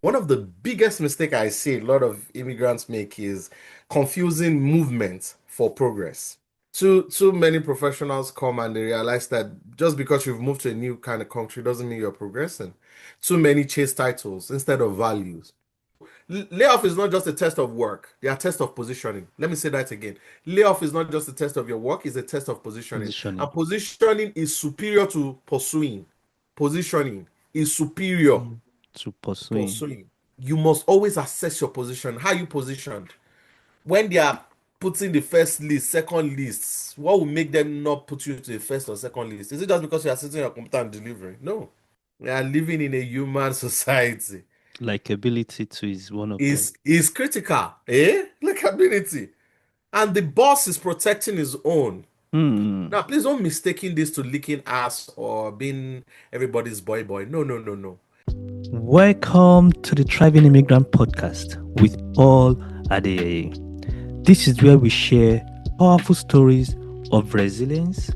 One of the biggest mistake I see a lot of immigrants make is confusing movement for progress. Too many professionals come and they realize that just because you've moved to a new kind of country doesn't mean you're progressing. Too many chase titles instead of values. Layoff is not just a test of work, they are a test of positioning. Let me say that again. Layoff is not just a test of your work, it's a test of positioning. Positioning. And positioning is superior to pursuing. Positioning is superior Mm. To pursuing. pursuing. You must always assess your position. How you positioned? When they are putting the first list, second lists, what will make them not put you to the first or second list? Is it just because you are sitting on your computer and delivering? No. We are living in a human society. Likability too is one of them. Is critical, eh? Likability. And the boss is protecting his own. Hmm. Now, please don't mistaking this to licking ass or being everybody's boy boy. No, no, no, no. Welcome to the Thriving Immigrant Podcast with Paul Adeyeye. This is where we share powerful stories of resilience,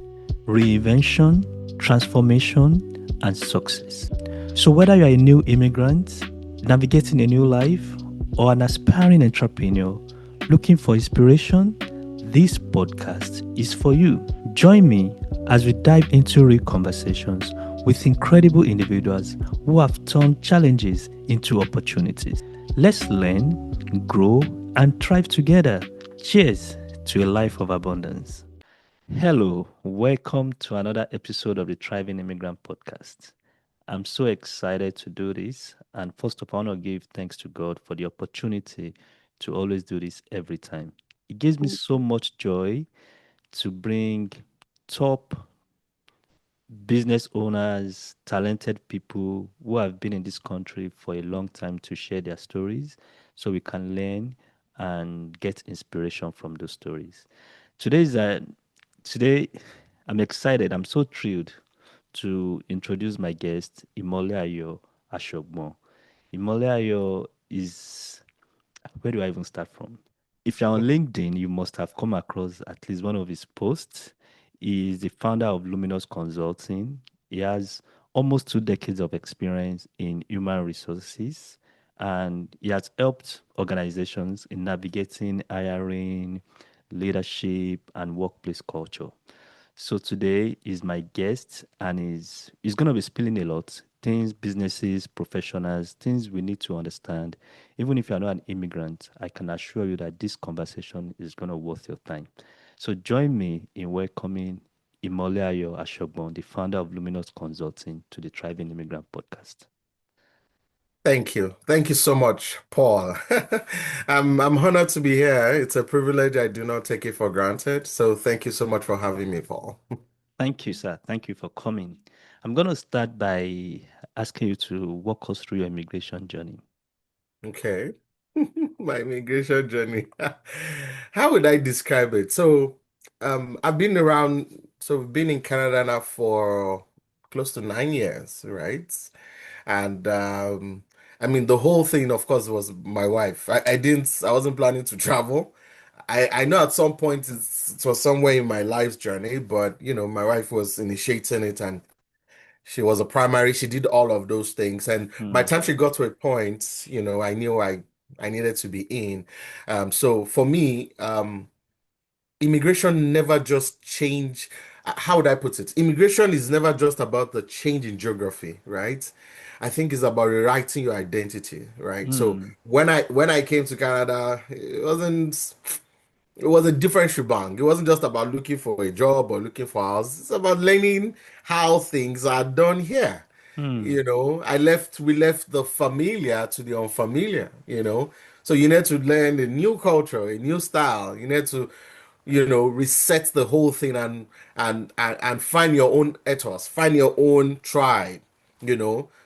reinvention, transformation, and success. So, whether you're a new immigrant, navigating a new life, or an aspiring entrepreneur looking for inspiration, this podcast is for you. Join me as we dive into real conversations with incredible individuals who have turned challenges into opportunities. Let's learn, grow, and thrive together. Cheers to a life of abundance. Hello, welcome to another episode of the Thriving Immigrant Podcast. I'm so excited to do this. And first of all, I want to give thanks to God for the opportunity to always do this every time. It gives me so much joy to bring top business owners, talented people who have been in this country for a long time to share their stories so we can learn and get inspiration from those stories. Today's today I'm excited. I'm so thrilled to introduce my guest, Imoleayo Ashogbon. Imoleayo is where do I even start from? If you're on LinkedIn, you must have come across at least one of his posts. He is the founder of Luminous Consulting. He has almost 2 decades of experience in human resources, and he has helped organizations in navigating hiring, leadership, and workplace culture. So today is my guest, and he's going to be spilling a lot things, businesses, professionals, things we need to understand. Even if you're not an immigrant, I can assure you that this conversation is going to worth your time. So join me in welcoming Imoleayo Ashogbon, the founder of Luminous Consulting, to the Thriving Immigrant Podcast. Thank you. Thank you so much, Paul. I'm honored to be here. It's a privilege. I do not take it for granted. So thank you so much for having me, Paul. Thank you, sir. Thank you for coming. I'm going to start by asking you to walk us through your immigration journey. Okay. My immigration journey. How would I describe it? So, I've been around, so we've been in Canada now for close to 9 years, right? And I mean, the whole thing, of course, was my wife. I wasn't planning to travel. I know at some point it was somewhere in my life's journey, but my wife was initiating it and she was a primary, she did all of those things. And by the Hmm. time she got to a point, I knew I needed to be in. So for me, immigration never just changed. How would I put it? Immigration is never just about the change in geography, right? I think it's about rewriting your identity, right? So Hmm. when I came to Canada, it was a different shebang. It wasn't just about looking for a job or looking for a house. It's about learning how things are done here. Hmm. We left the familiar to the unfamiliar. So you need to learn a new culture, a new style. You need to, reset the whole thing and find your own ethos, find your own tribe.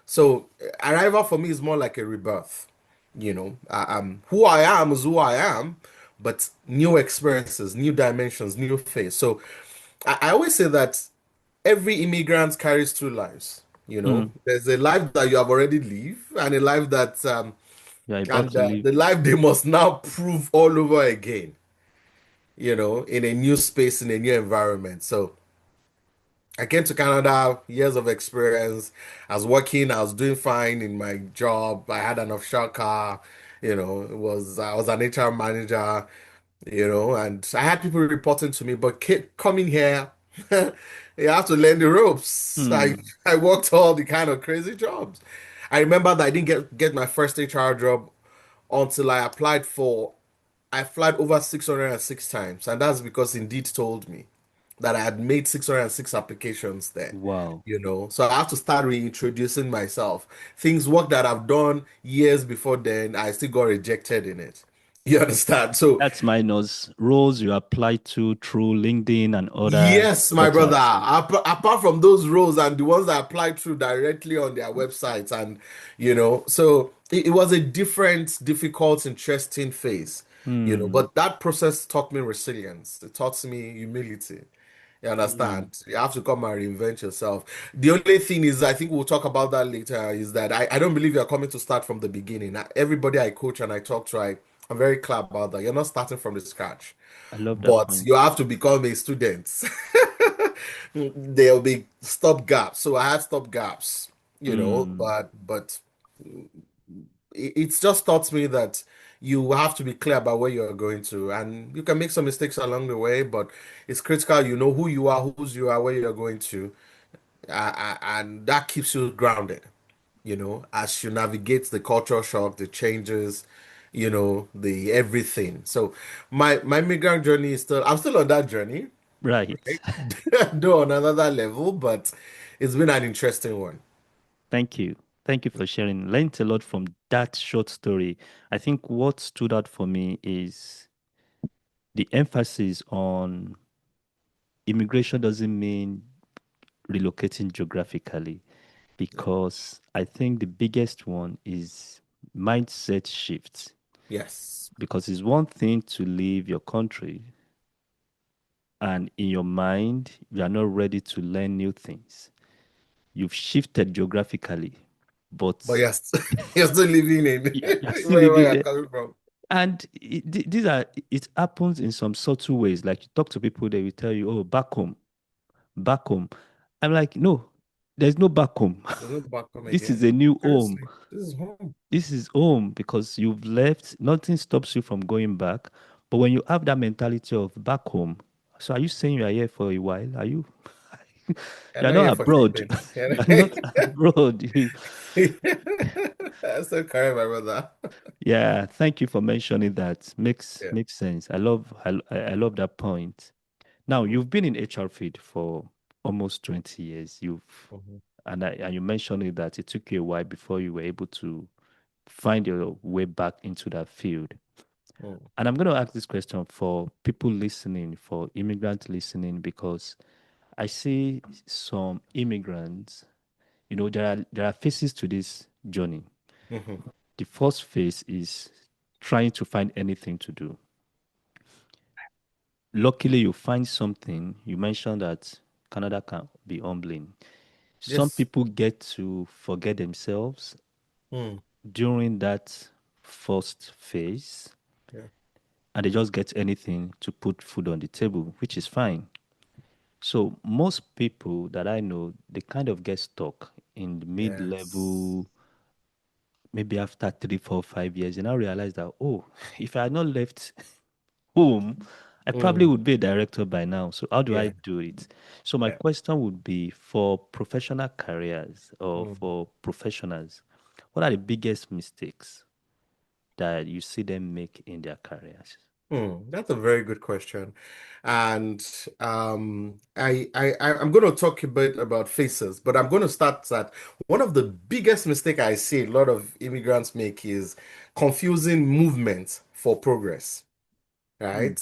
So arrival for me is more like a rebirth. Who I am is who I am, but new experiences, new dimensions, new phase. So I always say that every immigrant carries two lives. Hmm. There's a life that you have already lived, and a life that You're about and to leave. the life they must now prove all over again. In a new space, in a new environment. So I came to Canada, years of experience. I was working, I was doing fine in my job. I had an offshore car, I was an HR manager, and I had people reporting to me, but coming here, you have to learn the ropes. I Hmm. I worked all the kind of crazy jobs. I remember that I didn't get my first HR job until I applied over 606 times, and that's because Indeed told me that I had made 606 applications there. Wow. So I have to start reintroducing myself. Work that I've done years before then, I still got rejected in it. You understand? So That's minus roles you apply to through LinkedIn and other yes, my brother. portals. Apart from those roles and the ones that applied through directly on their websites, and so it was a different, difficult, interesting phase. Hmm. But that process taught me resilience. It taught me humility. You Hmm. understand? You have to come and reinvent yourself. The only thing is, I think we'll talk about that later, is that I don't believe you're coming to start from the beginning. Everybody I coach and I talk to, I'm very clear about that. You're not starting from the scratch, I love that but you point. have to become a student. There'll be stop gaps. So I had stop gaps, Hmm. but it's just taught me that you have to be clear about where you're going to, and you can make some mistakes along the way, but it's critical you know who you are, whose you are, where you're going to, and that keeps you grounded, as you navigate the cultural shock, the changes, the everything. So my migrant journey is still, I'm still on that journey, Right. right? Though on another level, but it's been an interesting one. Thank you. Thank you for sharing. Learned a lot from that short story. I think what stood out for me is the emphasis on immigration doesn't mean relocating geographically, Yeah. because I think the biggest one is mindset shifts. Yes. Because it's one thing to leave your country and in your mind, you are not ready to learn new things. You've shifted geographically, But but yes, you're still living in you're still wherever living you're there. coming from. And these are, it happens in some subtle ways. Like you talk to people, they will tell you, oh, back home, back home. I'm like, no, there's no back home. There's no back home This is again. a new home. Seriously, this is home. This is home because you've left. Nothing stops you from going back. But when you have that mentality of back home, so are you saying you are here for a while? Are you? You're You're not not here for abroad. sleeping. You're not abroad. That's so correct, my brother. Yeah, thank you for mentioning that. Makes Yeah. makes sense. I love that point. Now, Mm, you've been in HR field for almost 20 years. mhm, And you mentioned it that it took you a while before you were able to find your way back into that field. mm, And I'm going to ask this question for people listening, for immigrants listening, because I see some immigrants, there are phases to this journey. mhm. The first phase is trying to find anything to do. Luckily, you find something. You mentioned that Canada can be humbling. Some Yes. people get to forget themselves Mm, during that first phase, yeah. and they just get anything to put food on the table, which is fine. So most people that I know, they kind of get stuck in the Yes. mid-level, maybe after 3, 4, 5 years, and I realize that, oh, if I had not left home, I probably Mm, would be a director by now. So how do I yeah. do it? So my Yeah. question would be, for professional careers or Mm. for professionals, what are the biggest mistakes that you see them make in their careers? That's a very good question. And I'm going to talk a bit about faces, but I'm going to start that one of the biggest mistake I see a lot of immigrants make is confusing movement for progress, Hmm. right?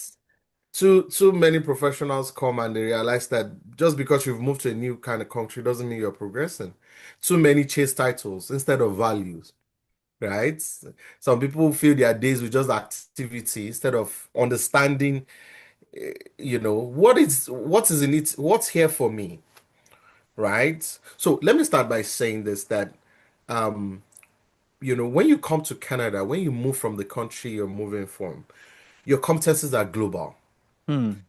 Too many professionals come and they realize that just because you've moved to a new kind of country doesn't mean you're progressing. Too many chase titles instead of values, right? Some people fill their days with just activity instead of understanding, what is in it, what's here for me, right? So let me start by saying this that when you come to Canada, when you move from the country you're moving from, your competencies are global. Hmm.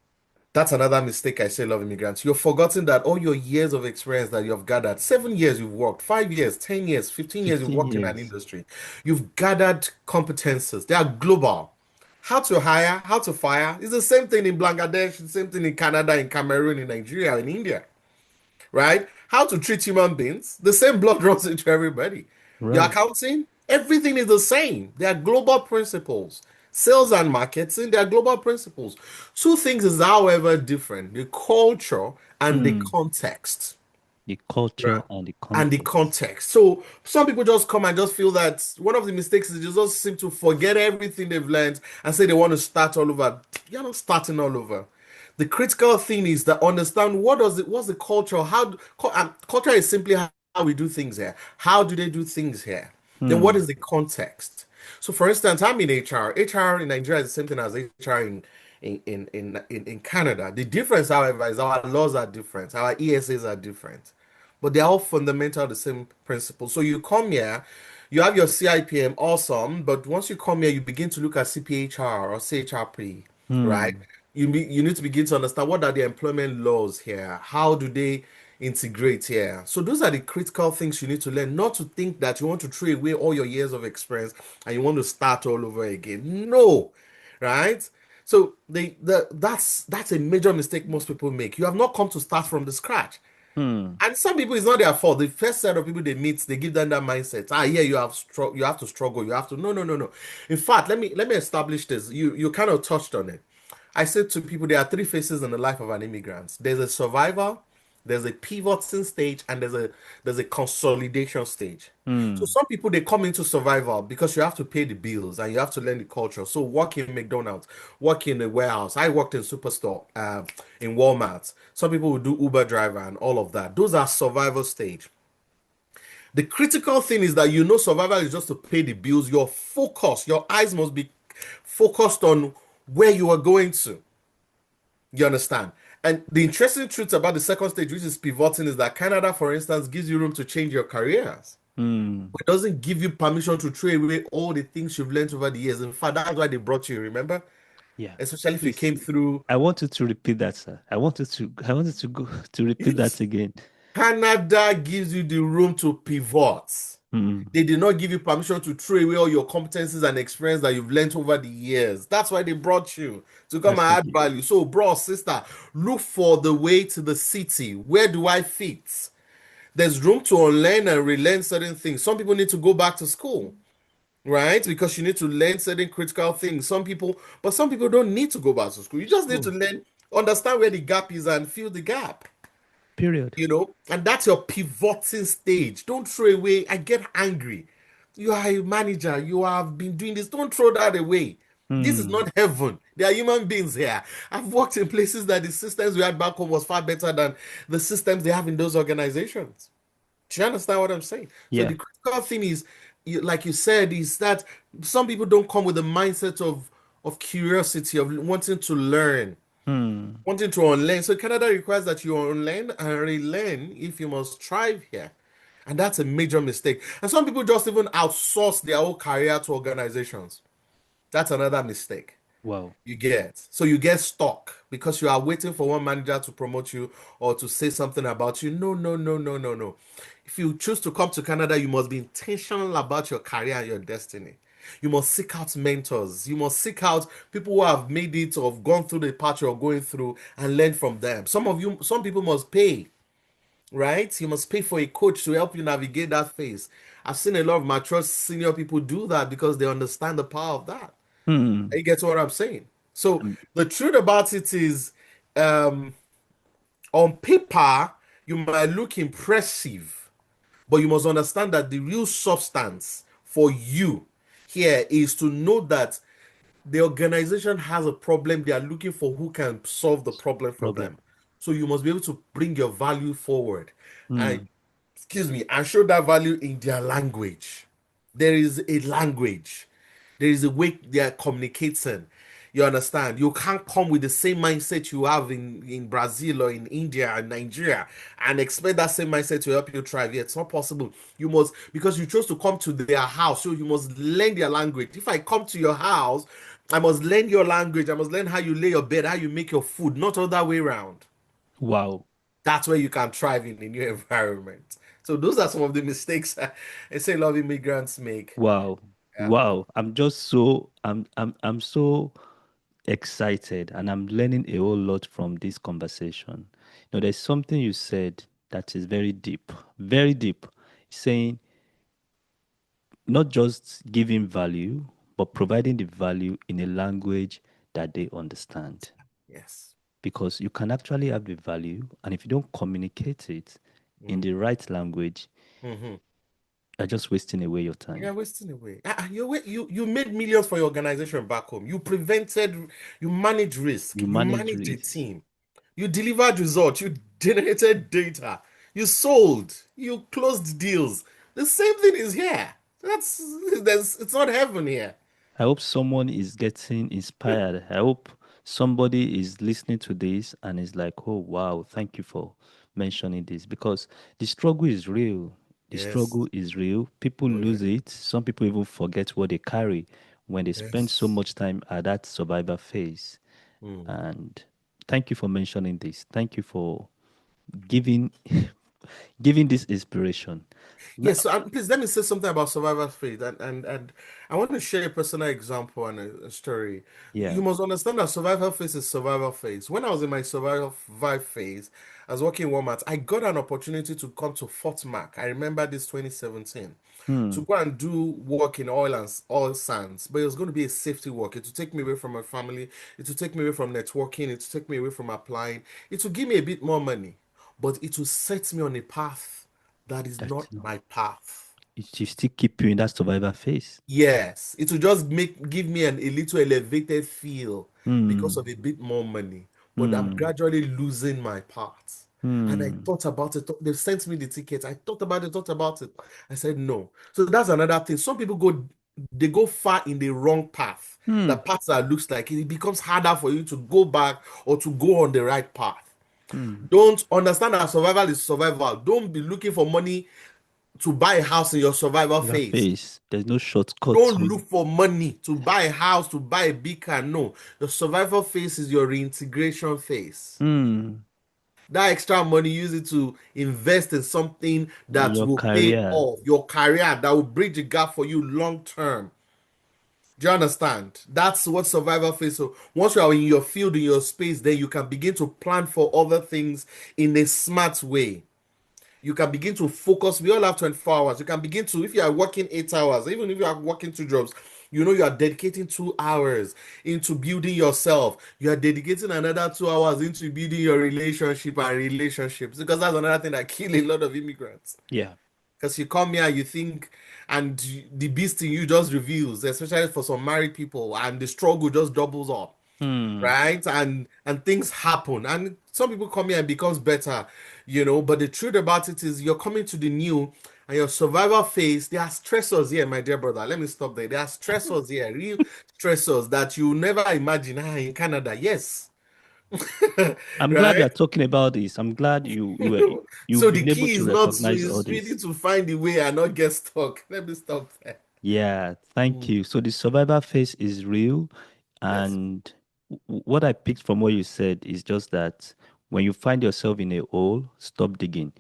That's another mistake I say, love immigrants. You're forgetting that all your years of experience that you've gathered, 7 years you've worked, 5 years, 10 years, 15 years you've 15 worked in an years. industry. You've gathered competences. They are global. How to hire, how to fire. It's the same thing in Bangladesh, the same thing in Canada, in Cameroon, in Nigeria, in India, right? How to treat human beings. The same blood runs into everybody. Your Right. accounting, everything is the same. They are global principles. Sales and marketing, they are global principles. Two things is, however, different: the culture and the Hmm. context. The culture Right. and the And the context. context. So some people just come and just feel that one of the mistakes is they just seem to forget everything they've learned and say they want to start all over. You're not starting all over. The critical thing is that understand what's the culture? Culture is simply how we do things here. How do they do things here? Then what Hmm. is the context? So for instance, I'm in HR. HR in Nigeria is the same thing as HR in Canada. The difference, however, is our laws are different, our ESAs are different, but they're all fundamental the same principle. So you come here, you have your CIPM, awesome, but once you come here, you begin to look at CPHR or CHRP, right? Hmm. You need to begin to understand what are the employment laws here, how do they integrate here. So those are the critical things you need to learn, not to think that you want to throw away all your years of experience and you want to start all over again. No, right? So that's a major mistake most people make. You have not come to start from the scratch. Hmm. And some people, it's not their fault. The first set of people they meet, they give them that mindset. Ah, yeah, you have to struggle. You have to. No, no, no, no. In fact, let me establish this. You kind of touched on it. I said to people, there are three phases in the life of an immigrant. There's a survival, there's a pivoting stage, and there's a consolidation stage. So Hmm. some people they come into survival because you have to pay the bills and you have to learn the culture. So work in McDonald's, work in a warehouse. I worked in Superstore, in Walmart. Some people will do Uber driver and all of that. Those are survival stage. The critical thing is that survival is just to pay the bills. Your focus, your eyes must be focused on where you are going to. You understand? And the interesting truth about the second stage, which is pivoting, is that Canada, for instance, gives you room to change your careers. Hmm. But it doesn't give you permission to throw away all the things you've learned over the years. In fact, that's why they brought you, remember? Yeah. Especially if you Please. came through. I wanted to repeat that, sir. I wanted to go to repeat that again. Canada gives you the room to pivot. Hmm. They did not give you permission to throw away all your competencies and experience that you've learned over the years. That's why they brought you to come That's and add okay. value. So, bro, sister, look for the way to the city. Where do I fit? There's room to unlearn and relearn certain things. Some people need to go back to school, right? Because you need to learn certain critical things. But some people don't need to go back to school. You just need to Oh, learn, understand where the gap is and fill the gap. period. And that's your pivoting stage. Don't throw away. I get angry. You are a manager, you have been doing this. Don't throw that away. This is Hmm. not heaven. There are human beings here. I've worked in places that the systems we had back home was far better than the systems they have in those organizations. Do you understand what I'm saying? So Yeah. the critical thing is, like you said, is that some people don't come with the mindset of curiosity, of wanting to learn, Hmm. wanting to unlearn. So Canada requires that you unlearn and relearn if you must thrive here. And that's a major mistake. And some people just even outsource their whole career to organizations. That's another mistake. Wow. You get. So you get stuck because you are waiting for one manager to promote you or to say something about you. No, no, no, no, no, no. If you choose to come to Canada, you must be intentional about your career and your destiny. You must seek out mentors. You must seek out people who have made it or have gone through the path you're going through and learn from them. Some people must pay, right? You must pay for a coach to help you navigate that phase. I've seen a lot of mature senior people do that because they understand the power of that. Hmm. You get what I'm saying? So Um, the truth about it is, um, on paper, you might look impressive, but you must understand that the real substance for you here is to know that the organization has a problem. They are looking for who can solve the problem for problem. them. So you must be able to bring your value forward. And Hmm. excuse me, and show that value in their language. There is a language, there is a way they are communicating. You understand? You can't come with the same mindset you have in Brazil or in India and Nigeria and expect that same mindset to help you thrive. Yeah, it's not possible. You must, because you chose to come to their house, so you must learn their language. If I come to your house, I must learn your language. I must learn how you lay your bed, how you make your food, not other way around. Wow. That's where you can thrive in a new environment. So those are some of the mistakes I say a lot of immigrants make. Wow. Yeah. Wow. I'm just so I'm so excited and I'm learning a whole lot from this conversation. There's something you said that is very deep, saying not just giving value, but providing the value in a language that they understand. Yes. Because you can actually have the value, and if you don't communicate it in Mm. the right language, Hmm. you're just wasting away your You're time. wasting away. You made millions for your organization back home. You managed risk, You you manage managed a risk. team, you delivered results, you generated data, you sold, you closed deals. The same thing is here. It's not heaven here. I hope someone is getting inspired. I hope somebody is listening to this and is like, oh, wow, thank you for mentioning this because the struggle is real. The Yes. struggle is real. People Oh yeah. lose it. Some people even forget what they carry when they spend so Yes. much time at that survivor phase. Mm. And thank you for mentioning this. Thank you for giving giving this inspiration. Yes, Now, so please let me say something about survival faith, and I want to share a personal example and a story. yeah. You must understand that survival phase is survival phase. When I was in my survival phase, I was working in Walmart. I got an opportunity to come to Fort Mac. I remember this 2017 to Hmm. go and do work in oil sands, but it was going to be a safety work. It would take me away from my family. It would take me away from networking. It would take me away from applying. It would give me a bit more money, but it would set me on a path that is not That's no. my path. It should still keep you in that survivor phase. Yes, it will just give me a little elevated feel because Hmm. of a bit more money, but I'm Hmm. gradually losing my path. And I Hmm. thought about it. They sent me the ticket. I thought about it. I said no. So that's another thing. Some people they go far in the wrong path. The Hmm. path that looks like it becomes harder for you to go back or to go on the right path. Hmm. Don't understand that survival is survival. Don't be looking for money to buy a house in your survival Survivor phase. phase. There's no shortcut Don't with. look for money to buy a house, to buy a big car. No, your survival phase is your reintegration phase. Hmm. That extra money, use it to invest in something that Your will pay career. off your career, that will bridge the gap for you long term. Do you understand? That's what survival phase. So once you are in your field, in your space, then you can begin to plan for other things in a smart way. You can begin to focus. We all have 24 hours. You can begin to, if you are working 8 hours, even if you are working two jobs, you are dedicating 2 hours into building yourself. You are dedicating another 2 hours into building your relationship and relationships because that's another thing that kill a lot of immigrants. Yeah. Because you come here, you think, and the beast in you just reveals, especially for some married people, and the struggle just doubles up, Hmm. right? And things happen, and some people come here and becomes better. But the truth about it is, you're coming to the new, and your survival phase. There are stressors here, my dear brother. Let me stop there. There are stressors here, real stressors that you never imagine. In Canada, yes, I'm glad we right. are talking about this. I'm glad So you've the been able key to is not recognize all is really this. to find the way and not get stuck. Let me stop there. Yeah, thank Mm. you. So the survivor phase is real, Yes. and what I picked from what you said is just that when you find yourself in a hole, stop digging,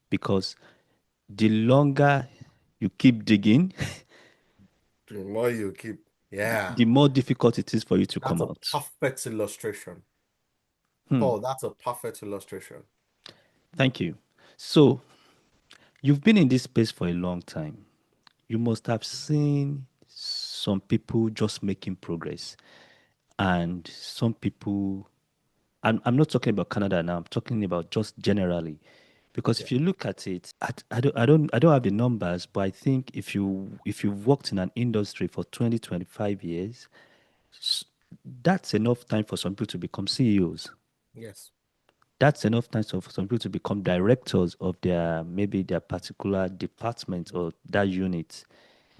because the longer you keep digging, The more you keep, yeah, the more difficult it is for you to that's come a out. perfect illustration. Hmm. Paul, that's a perfect illustration. Thank you. So you've been in this space for a long time. You must have seen some people just making progress, and some people. I'm not talking about Canada now. I'm talking about just generally, because Yeah. if you look at it, I don't have the numbers, but I think if you've worked in an industry for 20, 25 years, s- that's enough time for some people to become CEOs. Yes. That's enough time for some people to become directors of their maybe their particular department or that unit.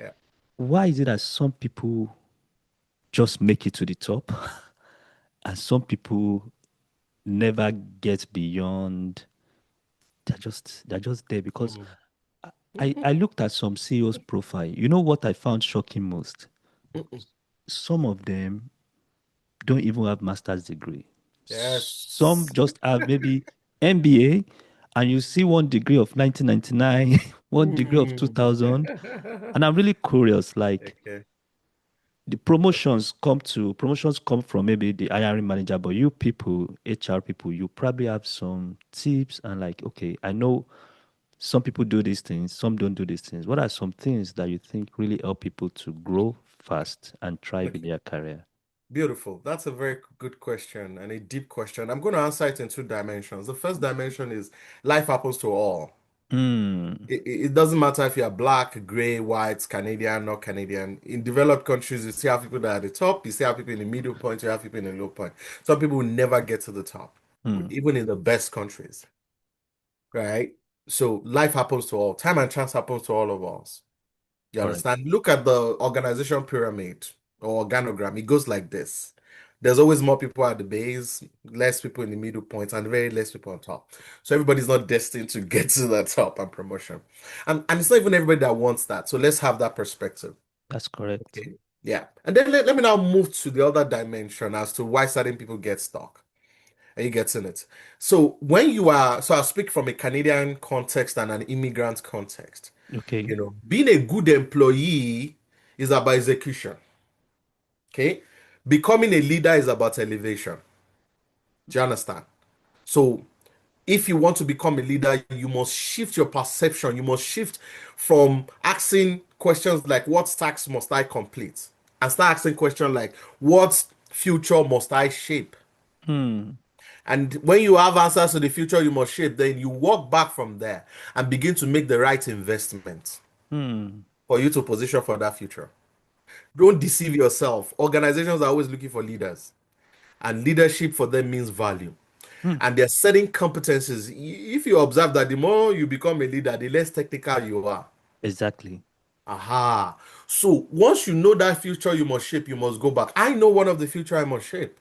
Yeah. Why is it that some people just make it to the top and some people never get beyond? They're just there because Mm. I looked at some CEOs profile. You know what I found shocking most? Mm-mm. Some of them. don't even have master's degree. Some Yes. just have maybe MBA, and you see one degree of 1999, one degree of Hmm. 2000. And I'm really curious, like Okay. the promotions come from maybe the hiring manager, but you people, HR people, you probably have some tips and like, okay, I know some people do these things, some don't do these things. What are some things that you think really help people to grow fast and thrive in Okay. their career? Beautiful. That's a very good question and a deep question. I'm going to answer it in two dimensions. The first dimension is life happens to all. Hmm. It doesn't matter if you're black, gray, white, Canadian, not Canadian. In developed countries, you see have people that are at the top, you see have people in the middle point, you have people in the low point. Some people will never get to the top, Hmm. even in the best countries, right? So life happens to all. Time and chance happens to all of us. You Correct. understand? Look at the organization pyramid or organogram. It goes like this. There's always more people at the base, less people in the middle point, and very less people on top. So everybody's not destined to get to the top and promotion. And it's not even everybody that wants that. So let's have that perspective. That's correct. Okay. Yeah. And then let me now move to the other dimension as to why certain people get stuck. Are you getting it? So when you are, so I'll speak from a Canadian context and an immigrant context. Okay. Being a good employee is about execution. Okay. Becoming a leader is about elevation. Do you understand? So if you want to become a leader, you must shift your perception. You must shift from asking questions like, what task must I complete? And start asking questions like, what future must I shape? Hmm. And when you have answers to the future you must shape, then you walk back from there and begin to make the right investment Hmm. for you to position for that future. Don't deceive yourself. Organizations are always looking for leaders, and leadership for them means value. Hmm. And there are certain competencies. If you observe that the more you become a leader, the less technical you are. Exactly. Aha. So once you know that future you must shape, you must go back. I know one of the future I must shape.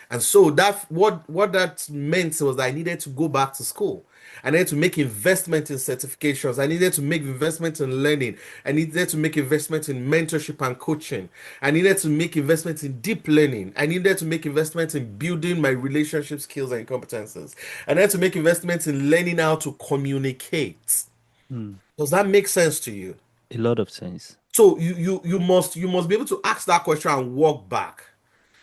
And so that what that meant was that I needed to go back to school. I needed to make investment in certifications. I needed to make investment in learning. I needed to make investment in mentorship and coaching. I needed to make investment in deep learning. I needed to make investment in building my relationship skills and competences. I needed to make investments in learning how to communicate. Hmm. Does that make sense to you? A lot of sense. So you must be able to ask that question and walk back.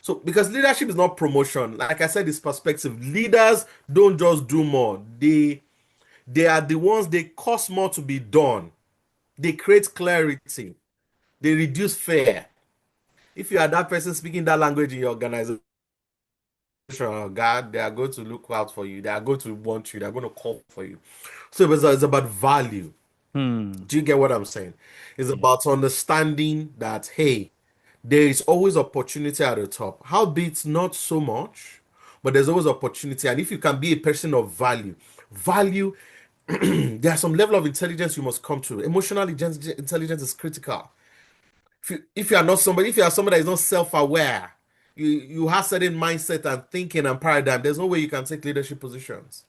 So, because leadership is not promotion, like I said, it's perspective. Leaders don't just do more; they are the ones they cost more to be done. They create clarity. They reduce fear. If you are that person speaking that language in your organization, oh God, they are going to look out for you. They are going to want you. They are going to call for you. So it's about value. Hmm. Do you get what I'm saying? It's Yeah. about understanding that, hey, there is always opportunity at the top. Howbeit not so much, but there's always opportunity. And if you can be a person of value, there's some level of intelligence you must come to. Emotional intelligence is critical. If you are not somebody, if you are somebody that is not self-aware, you have certain mindset and thinking and paradigm, there's no way you can take leadership positions.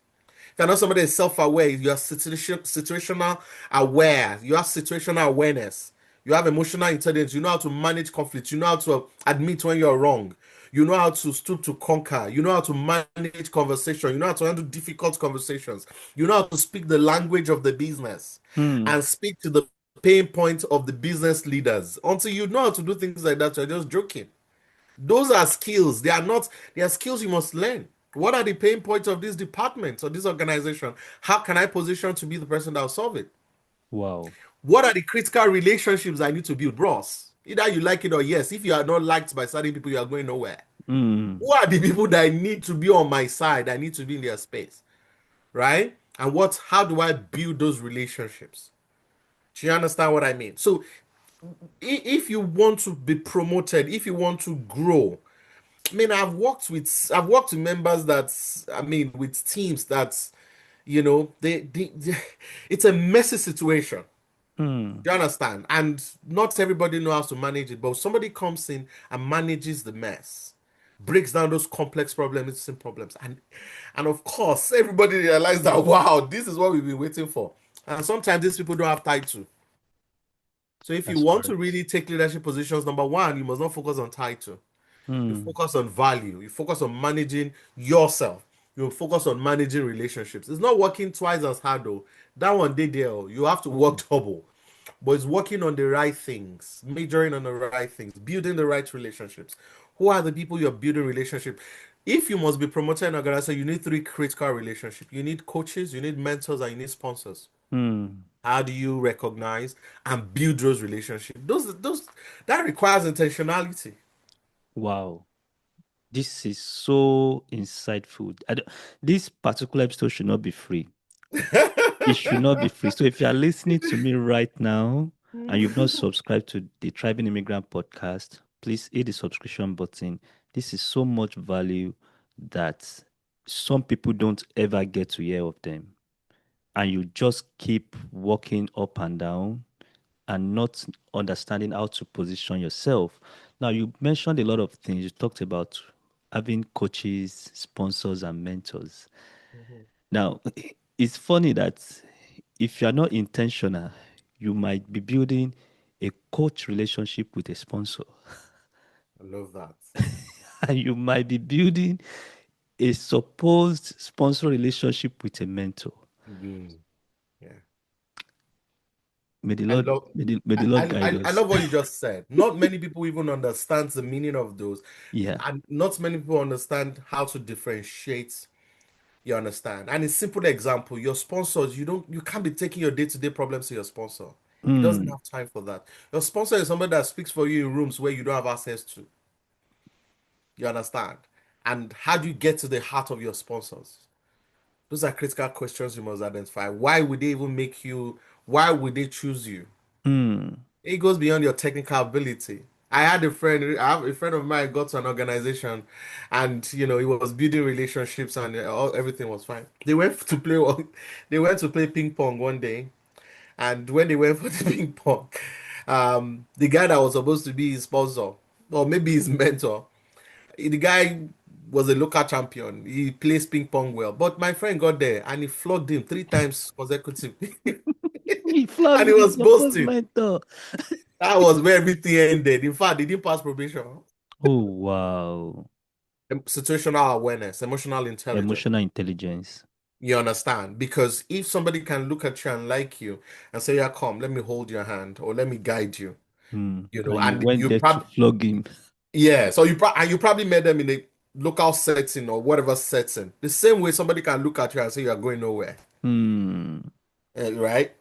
If you're not somebody that's self-aware, you are situational aware, you have situational awareness, you have emotional intelligence, you know how to manage conflict, you know how to admit when you're wrong, you know how to stoop to conquer, you know how to manage conversation, you know how to handle difficult conversations, you know how to speak the language of the business Hmm. and speak to the pain point of the business leaders. Until you know how to do things like that, you're just joking. Those are skills. They are skills you must learn. What are the pain points of this department or this organization? How can I position to be the person that will solve it? Wow. What are the critical relationships I need to build? Bros, either you like it or yes. If you are not liked by certain people, you are going nowhere. Hmm. Who are the people that I need to be on my side? I need to be in their space, right? And how do I build those relationships? Do you understand what I mean? So if you want to be promoted, if you want to grow, I mean, I've worked with members with teams that, it's a messy situation. Hmm. Do you understand? And not everybody knows how to manage it, but somebody comes in and manages the mess, breaks down those complex problems into simple problems, and of course, everybody realizes that wow, this is what we've been waiting for. And sometimes these people don't have title. So if you That's want to correct. really take leadership positions, number one, you must not focus on title. You Mm. focus on value. You focus on managing yourself. You focus on managing relationships. It's not working twice as hard though. That one day there, you have to work double. But it's working on the right things, majoring on the right things, building the right relationships. Who are the people you're building relationship? If you must be promoted in an organization, you need three critical relationships. You need coaches, you need mentors, and you need sponsors. Mm. How do you recognize and build those relationships? Those that requires intentionality. Wow. This is so insightful. This particular episode should not be free. It should not be free. So if you are listening to me right now and you've not subscribed to the Thriving Immigrant Podcast, please hit the subscription button. This is so much value that some people don't ever get to hear of them. And you just keep walking up and down and not understanding how to position yourself. Now, you mentioned a lot of things. You talked about having coaches, sponsors, and mentors. Now, it's funny that if you're not intentional, you might be building a coach relationship with a sponsor, I love that. and you might be building a supposed sponsor relationship with a mentor. Mm, yeah. May the I Lord, love may the Lord guide I us. love what you just said. Not many people even understand the meaning of those, Yeah. and not many people understand how to differentiate. You understand? And a simple example, your sponsors, you can't be taking your day-to-day problems to your sponsor. He doesn't Mm, have time for that. Your sponsor is somebody that speaks for you in rooms where you don't have access to. You understand? And how do you get to the heart of your sponsors? Those are critical questions you must identify. Why would they even make you? Why would they choose you? mm, It goes beyond your technical ability. I have a friend of mine got to an organization and he was building relationships and everything was fine. They went to play ping pong one day, and when they went for the ping pong, the guy that was supposed to be his sponsor or maybe his mentor, the guy was a local champion. He plays ping pong well, but my friend got there and he flogged him three times consecutively, he and flogged he his was supposed boasting. mentor. That was where everything ended. In fact, they didn't pass probation. Oh, wow. Situational awareness, emotional intelligence. Emotional intelligence. You understand? Because if somebody can look at you and like you and say, "Yeah, come, let me hold your hand or let me guide you," And you and went you there to probably flog him. yeah, so you probably met them in a local setting or whatever setting. The same way somebody can look at you and say you are going nowhere, Hmm. right?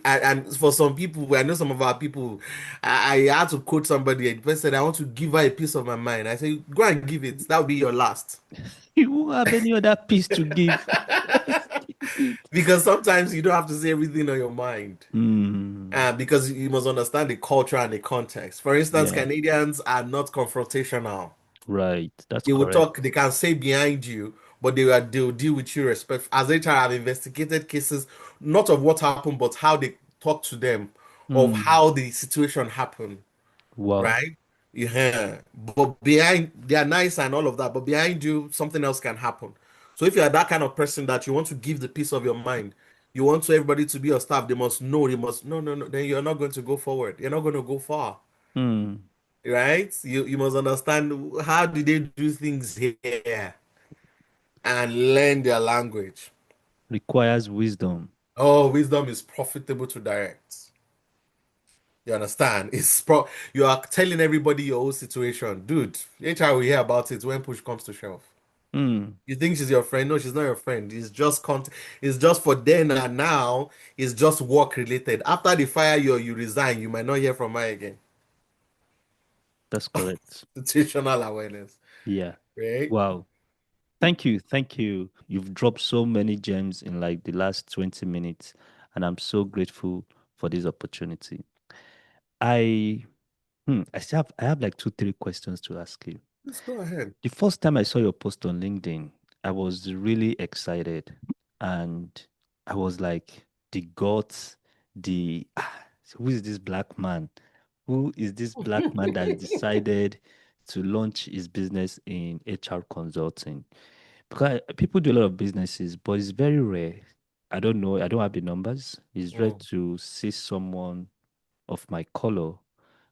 And for some people, I know some of our people, I had to quote somebody. The person said, "I want to give her a piece of my mind." I say, "Go and give it. That will be your last." You won't have any other piece to give. Just give it. Because sometimes you don't have to say everything on your mind. Hmm. Because you must understand the culture and the context. For instance, Yeah. Canadians are not confrontational. Right. That's They will talk, correct. they can say behind you, but they'll deal with you respect. As HR have investigated cases, not of what happened, but how they talk to them, of Hmm. how the situation happened, Wow. right? Yeah. But behind, they are nice and all of that, but behind you, something else can happen. So if you are that kind of person that you want to give the peace of your mind, you want to everybody to be your staff, they must know, they must no, no, no, then you're not going to go forward. You're not going to go far, Hmm. right? You must understand how do they do things here and learn their language. Requires wisdom. Oh, wisdom is profitable to direct. You understand? You are telling everybody your whole situation. Dude, HR will hear about it when push comes to shove. Hmm. You think she's your friend? No, she's not your friend. It's just it's just for then and now. It's just work related. After they fire you or you resign, you might not hear from her again. That's correct. Situational awareness, Yeah. right? Wow. Thank you. Thank you. You've dropped so many gems in like the last 20 minutes, and I'm so grateful for this opportunity. I I have like two, three questions to ask you. Let's go ahead. The first time I saw your post on LinkedIn, I was really excited. And I was like, the gods, who is this black man? Who is this black man that decided to launch his business in HR consulting? Because people do a lot of businesses, but it's very rare. I don't know. I don't have the numbers. It's rare Mm, to see someone of my color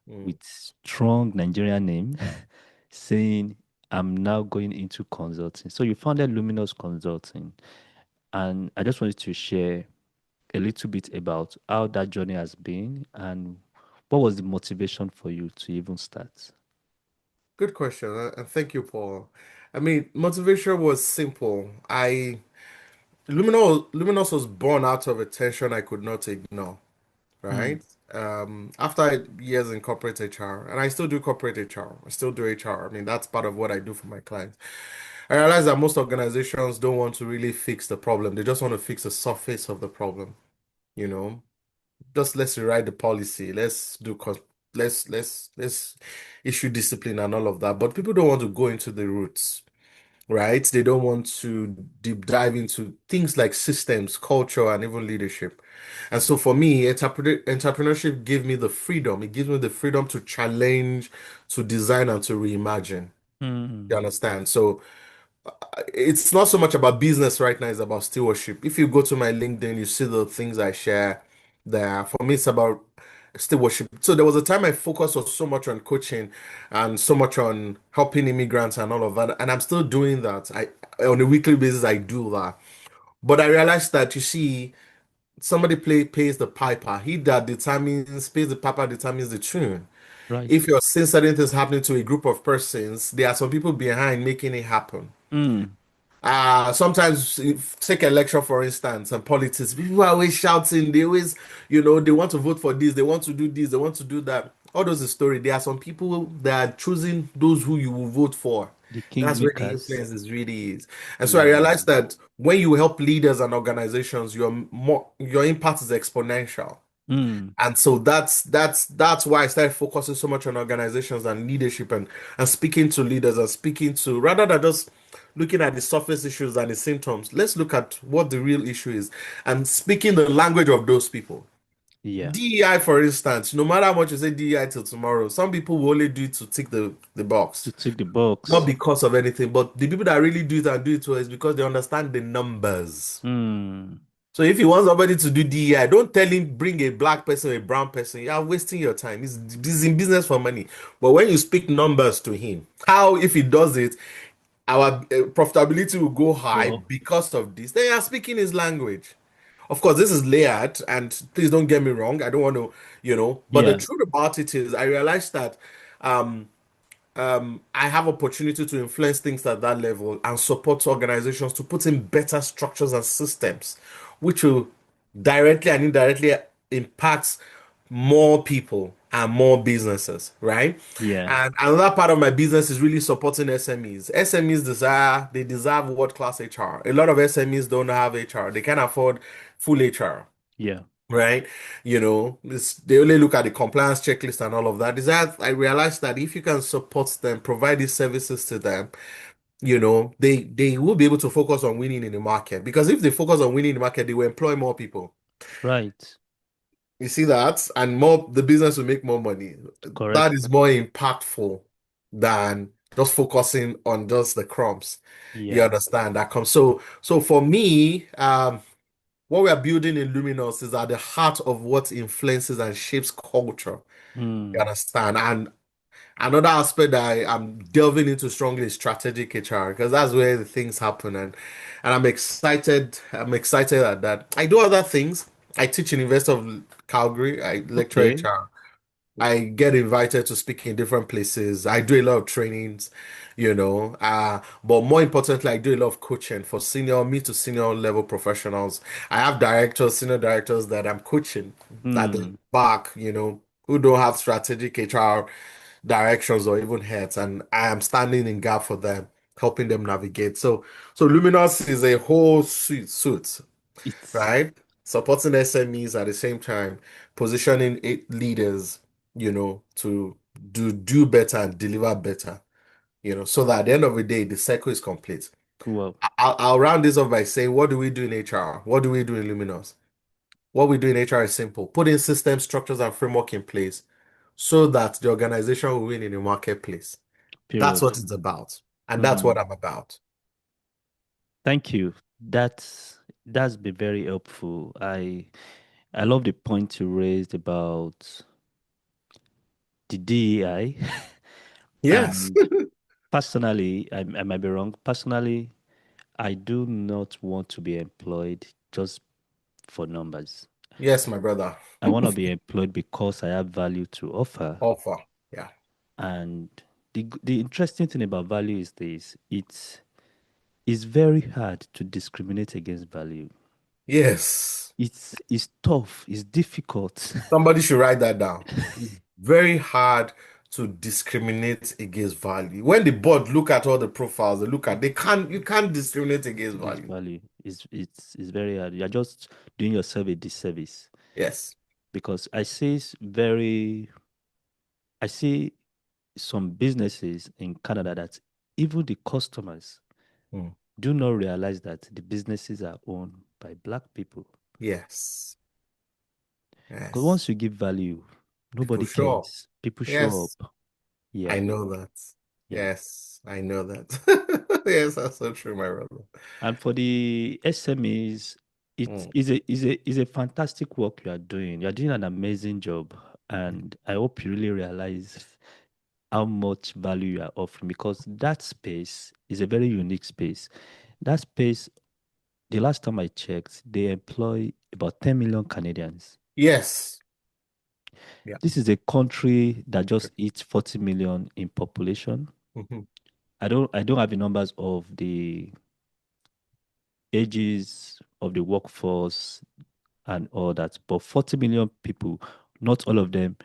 mm, with strong Nigerian name saying, I'm now going into consulting. So you founded Luminous Consulting, and I just wanted to share a little bit about how that journey has been and what was the motivation for you to even start. Good question, and thank you, Paul. I mean, motivation was simple. Luminous was born out of a tension I could not ignore, Mm, right? After years in corporate HR, and I still do corporate HR, I still do HR. I mean, that's part of what I do for my clients. I realize that most organizations don't want to really fix the problem. They just want to fix the surface of the problem, you know? Just let's rewrite the policy. Let's issue discipline and all of that. But people don't want to go into the roots, right? They don't want to deep dive into things like systems, culture, and even leadership. And so for me, entrepreneurship gave me the freedom. It gives me the freedom to challenge, to design, and to reimagine. You mm, understand? So it's not so much about business right now, it's about stewardship. If you go to my LinkedIn, you see the things I share there. For me, it's about stewardship. So there was a time I focused on so much on coaching and so much on helping immigrants and all of that. And I'm still doing that. I on a weekly basis I do that. But I realized that you see, somebody pays the piper. He that determines pays the piper determines the tune. If right. you're seeing certain things happening to a group of persons, there are some people behind making it happen. Mm, Sometimes take election for instance and politics, people are always shouting, they always, they want to vote for this, they want to do this, they want to do that. All those is story. There are some people that are choosing those who you will vote for. the That's where the kingmakers. influence is really is. And so I Yeah. realized that when you help leaders and organizations, your impact is exponential. Mm, And so that's why I started focusing so much on organizations and leadership and speaking to leaders and speaking to, rather than just looking at the surface issues and the symptoms, let's look at what the real issue is and speaking the language of those people. yeah. DEI, for instance, no matter how much you say DEI till tomorrow, some people will only do it to tick the To box, tick the not box. because of anything, but the people that really do it and do it well is because they understand the numbers. Mm, So if you want somebody to do DEI, don't tell him bring a black person or a brown person. You are wasting your time. He's in business for money. But when you speak numbers to him, how if he does it, our profitability will go high go up. because of this. They are speaking his language. Of course, this is layered, and please don't get me wrong. I don't want to, but the Yeah. truth about it is, I realized that um, I have opportunity to influence things at that level and support organizations to put in better structures and systems, which will directly and indirectly impact more people and more businesses, right? Yeah. And another part of my business is really supporting SMEs. SMEs they deserve world-class HR. A lot of SMEs don't have HR. They can't afford full HR, Yeah. right? They only look at the compliance checklist and all of that. Is that I realized that if you can support them, provide these services to them, they will be able to focus on winning in the market. Because if they focus on winning in the market, they will employ more people. Right. You see that, and more the business will make more money. That Correct. is more impactful than just focusing on just the crumbs. You Yeah. understand that comes. So for me, what we are building in Luminous is at the heart of what influences and shapes culture. You Mm, understand? And another aspect that I'm delving into strongly is strategic HR because that's where the things happen. And I'm excited. I'm excited at that. I do other things. I teach in University of Calgary. I lecture okay. HR. I get invited to speak in different places. I do a lot of trainings, but more importantly, I do a lot of coaching for mid to senior level professionals. I have directors, senior directors that I'm coaching at the Mm, back, who don't have strategic HR directions or even heads, and I am standing in gap for them, helping them navigate. So Luminous is a whole suit, it's right? Supporting SMEs at the same time, positioning leaders, to do better and deliver better, so that at the end of the day, the cycle is complete. well, I'll round this off by saying, what do we do in HR? What do we do in Luminous? What we do in HR is simple. Put in systems, structures, and framework in place so that the organization will win in the marketplace. That's period. what it's about. And that's what Mm, I'm about. thank you. That's been very helpful. I love the point you raised about the DEI Yes. and personally, I might be wrong. Personally, I do not want to be employed just for numbers. Yes, my brother. I want to be employed because I have value to offer. Offer. Yeah. And the interesting thing about value is this: it's very hard to discriminate against value. Yes. It's tough. It's difficult. Somebody should write that down. It's very hard to discriminate against value. When the board look at all the profiles, you can't discriminate against Against value. value. It's very hard. You're just doing yourself a disservice Yes. because I see some businesses in Canada that even the customers Hmm. do not realize that the businesses are owned by black people. Yes. Because Yes. once you give value, People nobody show up. cares. People show Yes. up. I Yeah, know that. yeah. Yes. I know that. Yes, that's so true, my brother. And for the SMEs, it Hmm. is a fantastic work you are doing. You are doing an amazing job, and I hope you really realize how much value you are offering because that space is a very unique space. That space, the last time I checked, they employ about 10 million Canadians. Yes. Yeah. This is a country that just hits 40 million in population. Mhm. I don't have the numbers of the ages of the workforce and all that, but 40 million people, not all of them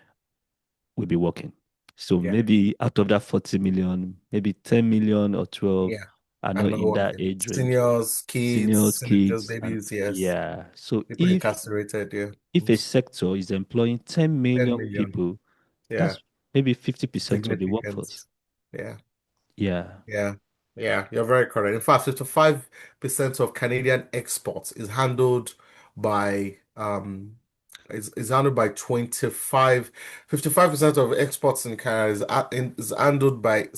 will be working. So Yeah. maybe out of that 40 million, maybe 10 million or 12 Yeah. are I'm not not in that working. age range. Seniors, kids, Seniors, teenagers, kids, and babies, yes. yeah. So People incarcerated, yeah. if a sector is employing 10 10 million million. people, Yeah. that's maybe 50% of the Significant. workforce. Yeah. Yeah. Yeah. Yeah. You're very correct. In fact, 55% of Canadian exports is handled by 55% of exports in Canada is handled by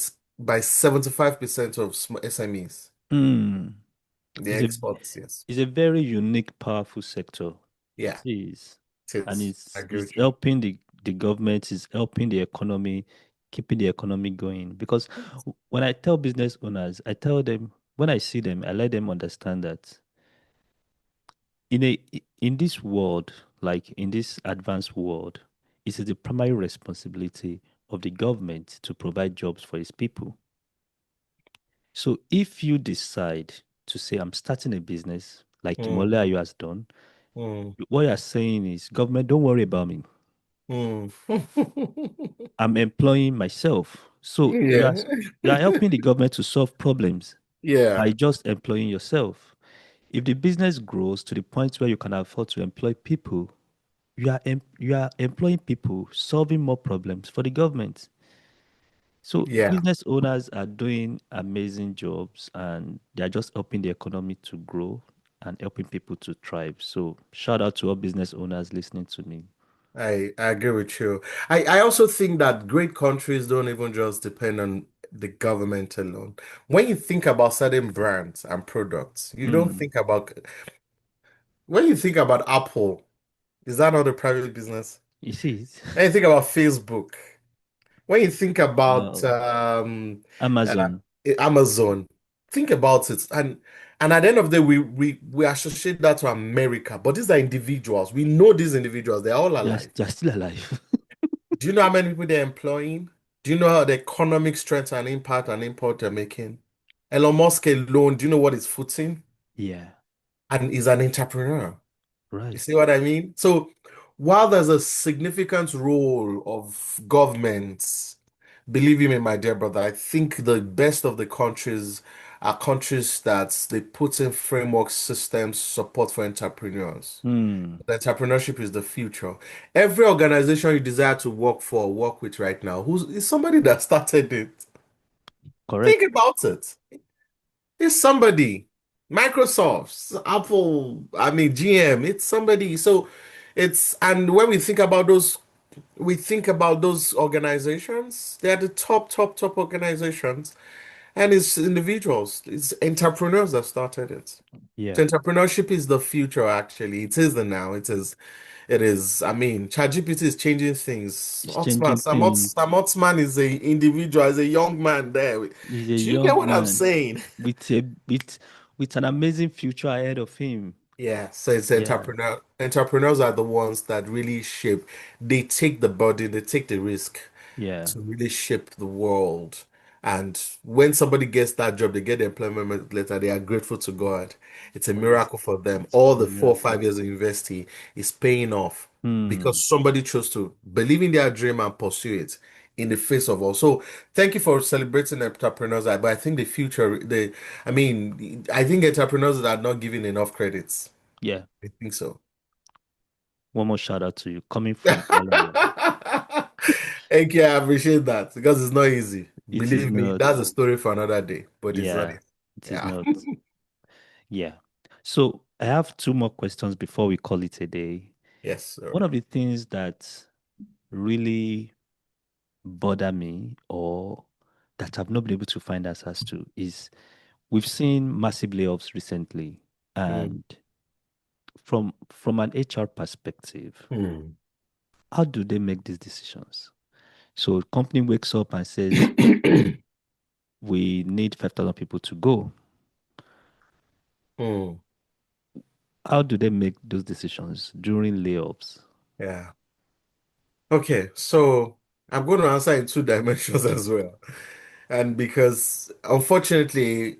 75% of SMEs. Mm. The It's a exports, yes. it's a very unique, powerful sector. It Yeah, is. it And is. I agree it's with you. helping the government, it's helping the economy, keeping the economy going. Because when I tell business owners, I tell them when I see them, I let them understand that in this world, like in this advanced world, it is the primary responsibility of the government to provide jobs for its people. So if you decide to say, I'm starting a business like Mm, Imoleayo has done, mm, what you're saying is, government, don't worry about me. mm. I'm employing myself. So Yeah, you are helping the government to solve problems yeah, by just employing yourself. If the business grows to the point where you can afford to employ people, you are employing people, solving more problems for the government. So yeah. business owners are doing amazing jobs and they are just helping the economy to grow and helping people to thrive. So shout out to all business owners listening to me. I agree with you. I also think that great countries don't even just depend on the government alone. When you think about certain brands and products, you don't Mm, think about when you think about Apple, is that not a private business? you see, When you think about Facebook, when you think about uh, uh, Amazon, Amazon, think about it. And at the end of the day, we associate that to America, but these are individuals. We know these individuals, they're all alive. they're still alive. Do you know how many people they're employing? Do you know how the economic strength and impact and import they're making? Elon Musk alone, do you know what he's footing? Yeah, And he's an entrepreneur. You right. see what I mean? So while there's a significant role of governments, believe me, my dear brother, I think the best of the countries are countries that they put in framework systems support for entrepreneurs. Hmm, The entrepreneurship is the future. Every organization you desire to work for, work with right now, who's is somebody that started it. Think correct. about it. It's somebody. Microsoft, Apple, I mean GM, it's somebody. So it's and when we think about those organizations, they're the top organizations. And it's individuals, it's entrepreneurs that started it. Yeah. So entrepreneurship is the future, actually. It is the now. It is. It is. I mean, ChatGPT is changing things. It's Otman, changing things. Sam Otman is a individual, is a young man there. He's a Do you get young what I'm man saying? with a with an amazing future ahead of him. Yeah, so it's Yeah. entrepreneurs are the ones that really shape. They take the burden, they take the risk Yeah. to really shape the world. And when somebody gets that job, they get the employment letter, they are grateful to God. It's a For this, miracle for them. it's All a the 4 or 5 miracle. years of university is paying off Hmm. because somebody chose to believe in their dream and pursue it in the face of all. So thank you for celebrating entrepreneurs. But I think the future, I mean, I think entrepreneurs are not given enough credits. Yeah. I think so. One more shout out to you coming from Imoleayo. Thank you. I appreciate that because it's not easy. It is Believe me, not. that's a story for another day, but it's not Yeah. easy. It is Yeah. not. Yeah. So I have two more questions before we call it a day. Yes, One sir. of the things that really bother me or that I've not been able to find answers to is we've seen massive layoffs recently. Mm. And from an HR perspective, Mm. how do they make these decisions? So company wakes up and says, we need 5,000 people to go. Mm. How do they make those decisions during layoffs? Yeah. Okay, so I'm going to answer in two dimensions as well. And because unfortunately,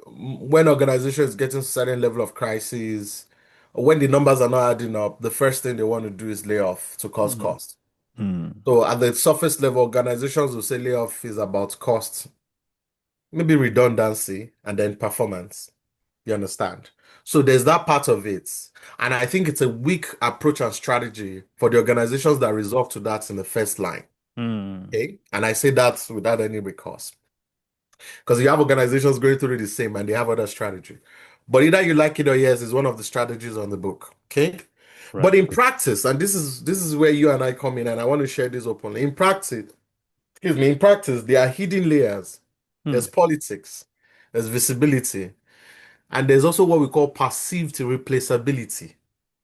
when organizations get to a certain level of crisis, when the numbers are not adding up, the first thing they want to do is lay off to cause Mm. cost. Mm. So at the surface level, organizations will say layoff is about cost, maybe redundancy, and then performance. You understand? So there's that part of it. And I think it's a weak approach and strategy for the organizations that resort to that in the first line. Mm. Okay. And I say that without any recourse. Because you have organizations going through the same and they have other strategy. But either you like it or yes, is one of the strategies on the book. Okay. But Right. in practice, and this is where you and I come in, and I want to share this openly. In practice, excuse me, in practice, there are hidden layers. Mm. There's politics, there's visibility, and there's also what we call perceived replaceability.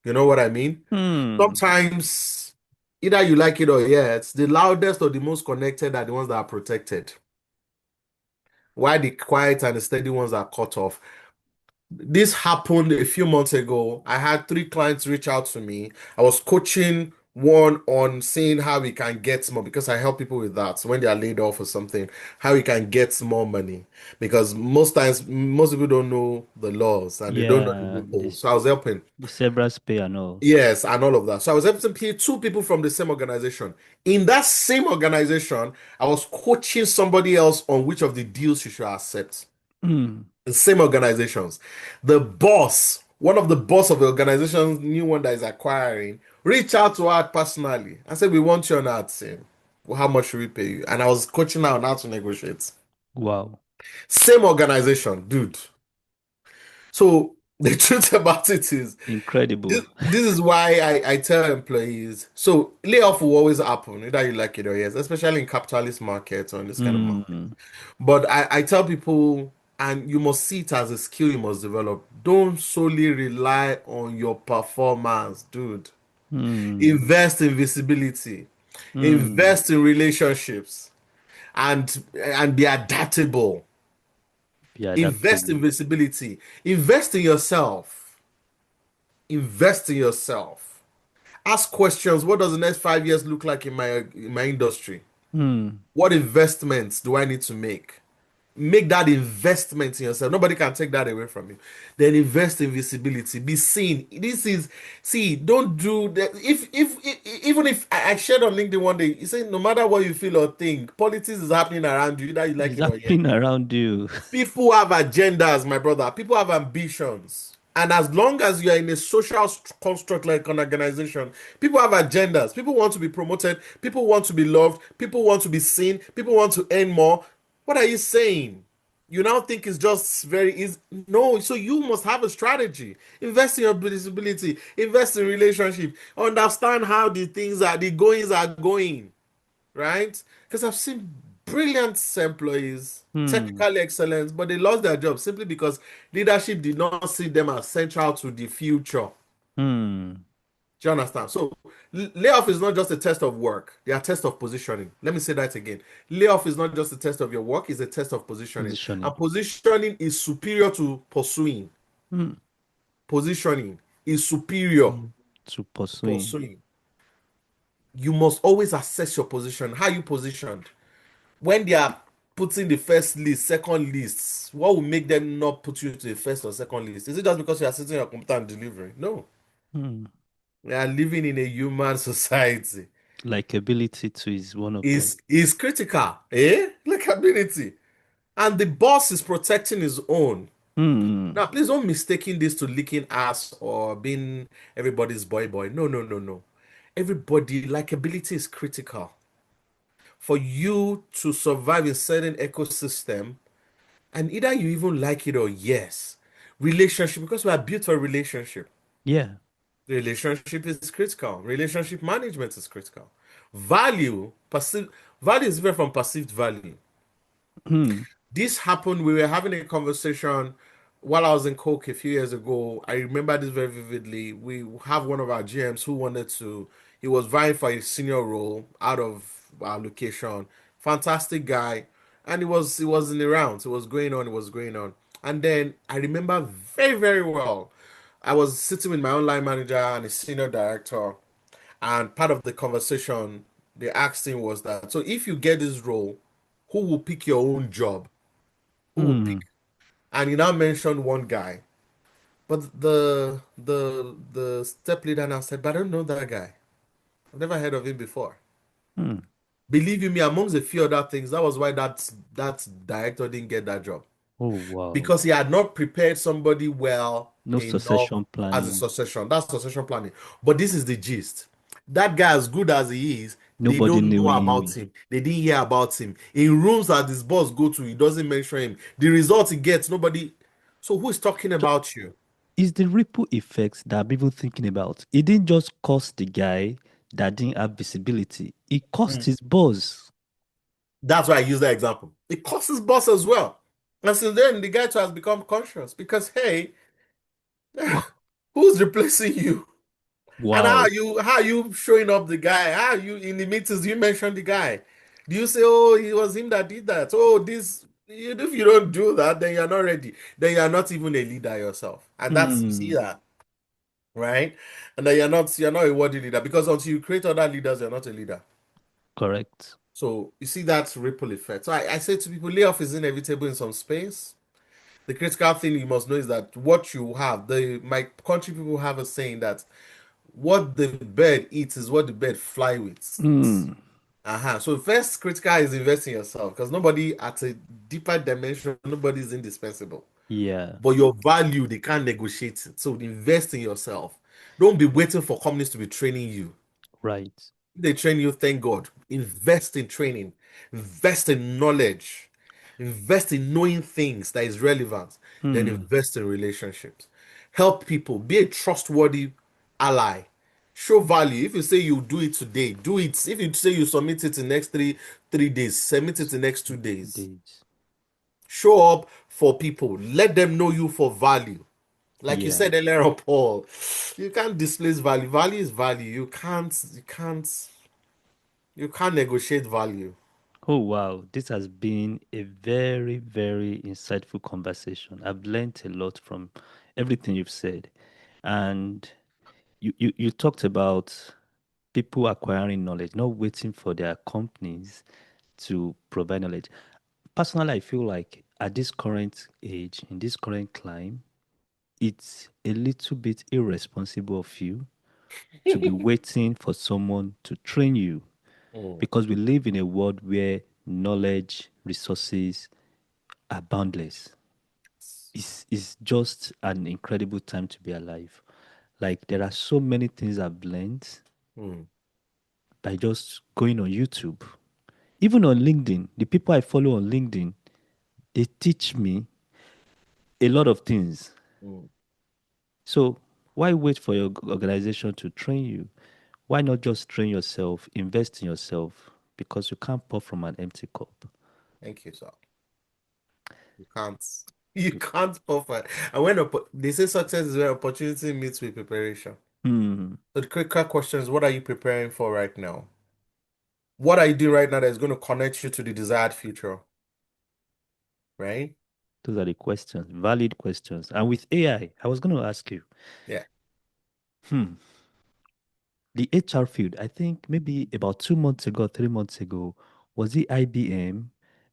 You know what I mean? Mm. Sometimes, either you like it or yes, the loudest or the most connected are the ones that are protected, while the quiet and the steady ones are cut off. This happened a few months ago. I had three clients reach out to me. I was coaching one on seeing how we can get more because I help people with that. So when they are laid off or something, how we can get more money. Because most times, most people don't know the laws and they don't know the Yeah. loopholes. So I was helping. The severance pay and all. Yes, and all of that. So I was helping two people from the same organization. In that same organization, I was coaching somebody else on which of the deals you should accept. Mm. The same organizations. The boss, one of the boss of the organization, new one that is acquiring, reached out to her personally and said, "We want you on our team. Well, how much should we pay you?" And I was coaching her on how to negotiate. Wow. Same organization, dude. So the truth about it is, this, Incredible. this is why I tell employees. So layoff will always happen, whether you like it or yes, especially in capitalist markets or in this kind of market. Mm. But I tell people, and you must see it as a skill you must develop. Don't solely rely on your performance, dude. Mm. Invest in visibility, Mm. invest in relationships, and be adaptable. Be Invest in adaptable. visibility. Invest in yourself. Invest in yourself. Ask questions. What does the next 5 years look like in my industry? Mm. What investments do I need to make? Make that investment in yourself. Nobody can take that away from you. Then invest in visibility. Be seen. This is see. Don't do that. Even if I shared on LinkedIn one day, you say no matter what you feel or think, politics is happening around you, either you like It's it or yeah. happening around you. People have agendas, my brother. People have ambitions. And as long as you are in a social construct like an organization, people have agendas. People want to be promoted. People want to be loved. People want to be seen. People want to earn more. What are you saying? You now think it's just very easy. No, so you must have a strategy. Invest in your visibility. Invest in relationship. Understand how the goings are going, right? Because I've seen brilliant employees, Hmm. technically excellent, but they lost their job simply because leadership did not see them as central to the future. Hmm. Do you understand? So layoff is not just a test of work, they are a test of positioning. Let me say that again. Layoff is not just a test of your work, it's a test of positioning. Positioning. And positioning is superior to pursuing. Hmm. Positioning is superior Hmm. To to pursuing. pursuing. You must always assess your position. How you positioned? When they are putting the first list, second lists, what will make them not put you to the first or second list? Is it just because you are sitting on your computer and delivering? No. Hmm. We are living in a human society. Likability too is one of them. Is critical, eh? Likability. And the boss is protecting his own. Hmm. Now, please don't mistaking this to licking ass or being everybody's boy boy. No, no, no, no. Everybody, likability is critical. For you to survive in certain ecosystem, and either you even like it or yes, relationship, because we are built for relationship. Yeah. Relationship is critical. Relationship management is critical. Value, perceived value is different from perceived value. Hmm. This happened. We were having a conversation while I was in Coke a few years ago. I remember this very vividly. We have one of our GMs who wanted to, he was vying for a senior role out of our location. Fantastic guy. And it was in the rounds. It was going on, it was going on. And then I remember very, very well. I was sitting with my own line manager and a senior director, and part of the conversation they asked him was that, so if you get this role, who will pick your own job? Who will Hmm. pick? And he now mentioned one guy. But the step leader now said, but I don't know that guy. I've never heard of him before. Hmm. Believe you me, amongst a few other things, that was why that director didn't get that job. Oh wow. Because he had not prepared somebody well No enough succession as a planning. succession. That's succession planning. But this is the gist. That guy, as good as he is, they Nobody don't knew know him. about him. They didn't hear about him. In rooms that his boss go to, he doesn't mention him. The result he gets, nobody. So who is talking So about you? it's the ripple effects that people thinking about. It didn't just cost the guy that didn't have visibility. It cost Mm. his boss. That's why I use that example. It costs his boss as well. And since then, the guy too has become conscious because, hey, who's replacing you? And Wow. how are you showing up the guy? How are you in the meetings? You mention the guy. Do you say, oh, it was him that did that? Oh, if you don't do that, then you're not ready. Then you're not even a leader yourself. And that's you see Hmm. that, right? And then you're not a worthy leader because until you create other leaders, you're not a leader. Correct. So you see that ripple effect. So I say to people, layoff is inevitable in some space. The critical thing you must know is that what you have, my country people have a saying that what the bird eats is what the bird fly with. Hmm. So first critical is invest in yourself because nobody at a deeper dimension, nobody is indispensable. Yeah. But your value, they can't negotiate it. So invest in yourself. Don't be waiting for companies to be training you. Right. If they train you, thank God. Invest in training, invest in knowledge, invest in knowing things that is relevant, then Hmm. invest in relationships. Help people, be a trustworthy ally. Show value. If you say you do it today, do it. If you say you submit it in the next three days, submit it in the next 2 days. Days. Show up for people. Let them know you for value. Like you Yeah. said earlier on, Paul, you can't displace value. Value is value. You can't negotiate value. Oh wow. This has been a very, very insightful conversation. I've learned a lot from everything you've said. And you talked about people acquiring knowledge, not waiting for their companies to provide knowledge. Personally, I feel like at this current age, in this current climate, it's a little bit irresponsible of you to be waiting for someone to train you Mm. because we live in a world where knowledge, resources are boundless. It's just an incredible time to be alive. Like there are so many things I've learned Mm. by just going on YouTube. Even on LinkedIn, the people I follow on LinkedIn, they teach me a lot of things. Mm. So why wait for your organization to train you? Why not just train yourself, invest in yourself? Because you can't pour from an empty cup. Thank you, sir. You can't. You can't offer. And when they say success is where opportunity meets with preparation. Hmm. So the critical question is, what are you preparing for right now? What are you doing right now that is going to connect you to the desired future, right? Those are the questions, valid questions. And with AI, I was going to ask you, Yeah, hmm, the HR field, I think maybe about 2 months ago, 3 months ago, was it IBM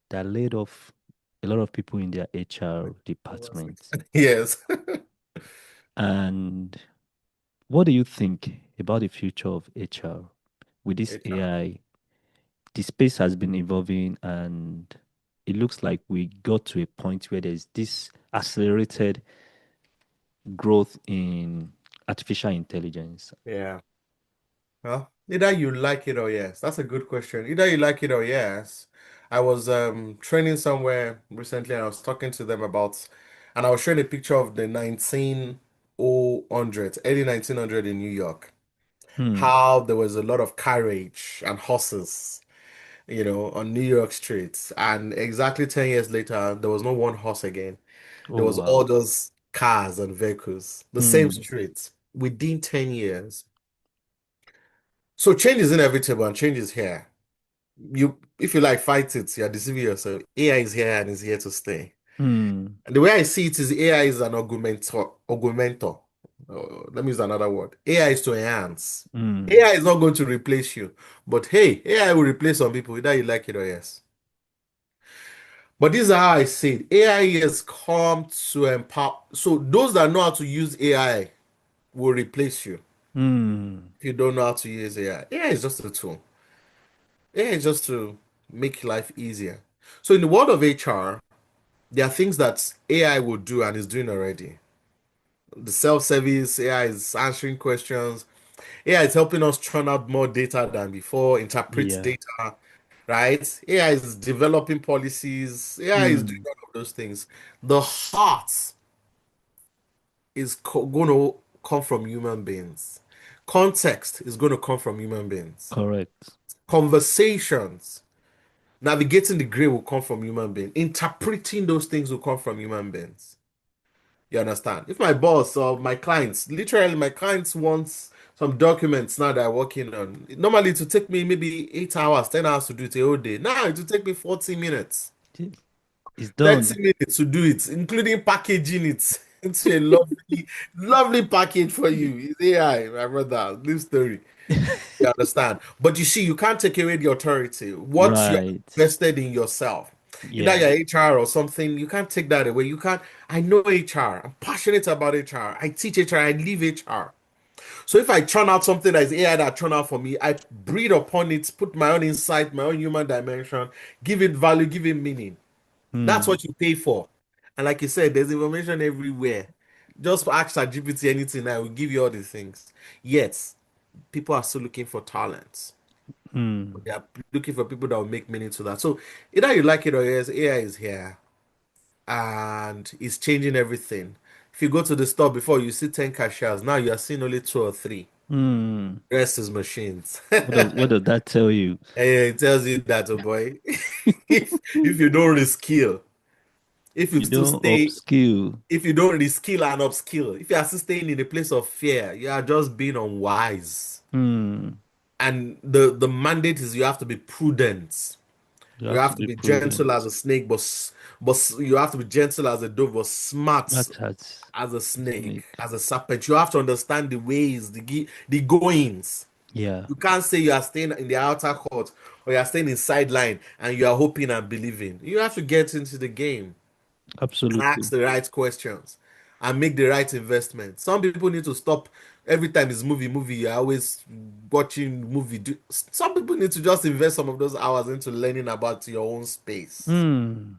that laid off a lot of people in their HR department? yes. And what do you think about the future of HR with this HR. AI? The space has been evolving, and it looks like we got to a point where there's this accelerated growth in artificial intelligence. Yeah. Well, either you like it or yes. That's a good question. Either you like it or yes. I was training somewhere recently and I was talking to them about, and I was showing a picture of the 1900s, early 1900 in New York. Hmm. How there was a lot of carriage and horses, on New York streets. And exactly 10 years later, there was no one horse again. There Oh, was all wow. those cars and vehicles, the same Hmm. streets within 10 years. So change is inevitable and change is here. If you like fight it, you're deceiving yourself. AI is here and is here to stay. Hmm. And the way I see it is AI is an augmenter. Let me use another word. AI is to enhance. Hmm. AI is not going to replace you. But hey, AI will replace some people, whether you like it or yes. But this is how I see it. AI has come to empower. So those that know how to use AI will replace you Hmm. if you don't know how to use AI. AI is just a tool. AI is just to make life easier. So in the world of HR, there are things that AI will do and is doing already. The self-service, AI is answering questions. AI is helping us churn out more data than before, interpret Yeah. data, right? AI is developing policies. AI is doing Hmm. all of those things. The heart is going to come from human beings. Context is going to come from human beings. Correct. Conversations, navigating the gray will come from human beings. Interpreting those things will come from human beings. You understand? If my boss or my clients, literally my clients wants some documents now that I'm working on, normally it would take me maybe 8 hours, 10 hours to do it a whole day. Now it will take me 40 minutes, It's 30 done. minutes to do it, including packaging it into a lovely, lovely package for you. It's AI, my brother. Live story. You understand? But you see, you can't take away the authority. Once you're Right. invested in yourself, either Yeah. you're HR or something, you can't take that away. You can't. I know HR. I'm passionate about HR. I teach HR. I live HR. So if I churn out something that is AI that churn out for me, I breathe upon it, put my own insight, my own human dimension, give it value, give it meaning. That's Hmm. what you pay for. And like you said, there's information everywhere. Just ask ChatGPT anything, I will give you all these things. Yet, people are still looking for talents. Hmm. They are looking for people that will make meaning to that. So either you like it or yes, AI is here and it's changing everything. If you go to the store before, you see 10 cashiers. Now you are seeing only two or three. Hmm. The rest is machines. What does that tell you? It tells you that, oh boy, if you don't reskill, if you You still don't stay, upskill. if you don't reskill and upskill, if you are still staying in a place of fear, you are just being unwise. Hmm. And the mandate is you have to be prudent. You You have to have to be be gentle as prudent. a snake, but you have to be gentle as a dove, but smart That has as a snake, snake. as a serpent. You have to understand the ways, the goings. Yeah. You can't say you are staying in the outer court or you are staying in sideline and you are hoping and believing. You have to get into the game and ask Absolutely. the right questions and make the right investment. Some people need to stop every time it's movie. You're always watching movie. Some people need to just invest some of those hours into learning about your own space, Hmm.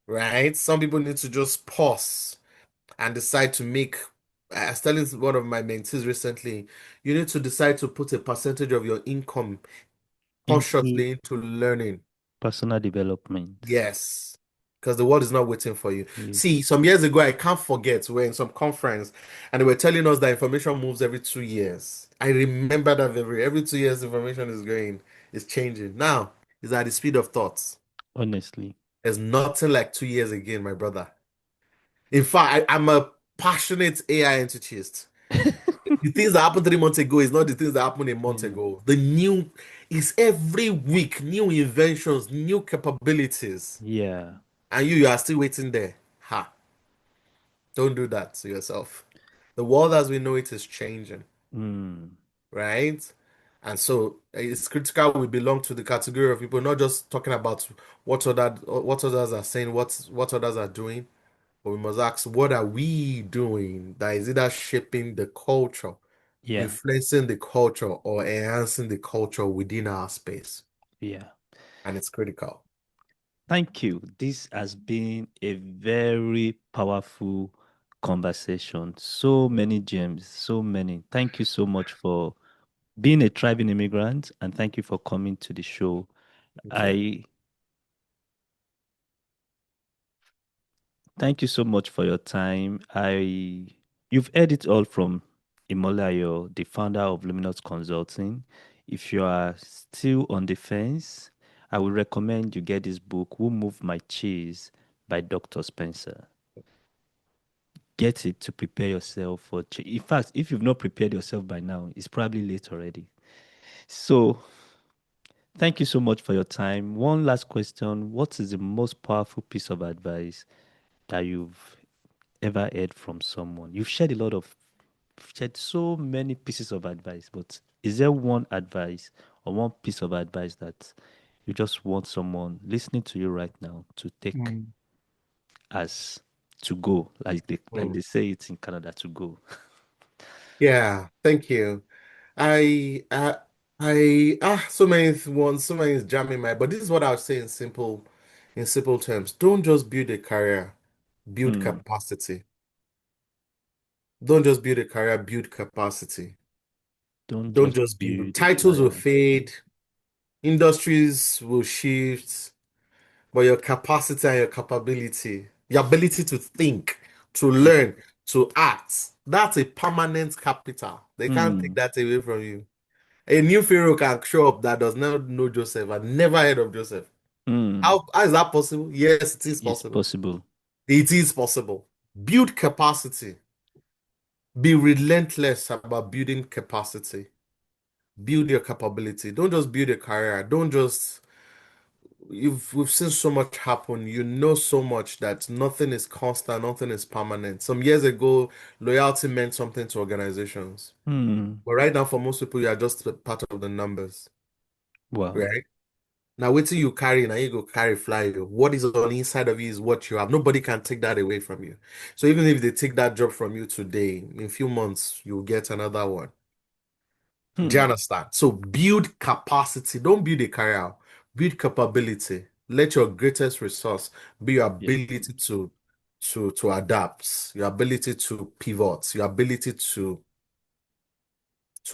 right? Some people need to just pause and decide to make. I was telling one of my mentees recently, you need to decide to put a percentage of your income Into consciously into learning. personal development. Yes, because the world is not waiting for you. See, Yes. some years ago, I can't forget, we were in some conference and they were telling us that information moves every 2 years. I remember that every 2 years, information is going, is changing. Now, it's at the speed of thoughts. Honestly. There's nothing like 2 years again, my brother. In fact, I'm a passionate AI enthusiast. The things that happened 3 months ago is not the things that happened a month Mm, ago. The new is every week, new inventions, new capabilities. yeah. And you are still waiting there. Ha. Don't do that to yourself. The world as we know it is changing, Mm, right? And so it's critical we belong to the category of people, not just talking about what others are saying, what others are doing, but we must ask, what are we doing that is either shaping the culture, yeah. influencing the culture, or enhancing the culture within our space? Yeah. And it's critical. Thank you. This has been a very powerful conversation. So many gems, so many. Thank you so much for being a thriving immigrant, and thank you for coming to the show. Thank you. I thank you so much for your time. You've heard it all from Imoleayo, the founder of Luminous Consulting. If you are still on the fence, I would recommend you get this book, Who Moved My Cheese by Dr. Spencer. Get it to prepare yourself for change. In fact, if you've not prepared yourself by now, it's probably late already. So, thank you so much for your time. One last question. What is the most powerful piece of advice that you've ever heard from someone? Shared so many pieces of advice, but is there one advice or one piece of advice that you just want someone listening to you right now to take Mm. as to go, like Mm. they say it in Canada, to go? Yeah, thank you. So many ones, so many is jamming my, but this is what I would say in simple terms. Don't just build a career, build Hmm. capacity. Don't just build a career, build capacity. Don't Don't just just build. build a Titles will career. fade, industries will shift, but your capacity and your capability, your ability to think, to learn, to act, that's a permanent capital. They can't take Hmm. that away from you. A new Pharaoh can show up that does not know Joseph and never heard of Joseph. Hmm. How is that possible? Yes, it is It's possible. possible. It is possible. Build capacity. Be relentless about building capacity. Build your capability. Don't just build a career. Don't just we've seen so much happen. You know so much that nothing is constant, nothing is permanent. Some years ago, loyalty meant something to organizations. Hmm. But right now, for most people, you are just a part of the numbers, Wow. right? Now, wait till you carry, now you go carry fly you. What is on the inside of you is what you have. Nobody can take that away from you. So even if they take that job from you today, in a few months, you'll get another one. Do you Hmm. understand? So build capacity. Don't build a career. Build capability. Let your greatest resource be your Yeah. ability to adapt, your ability to pivot, your ability to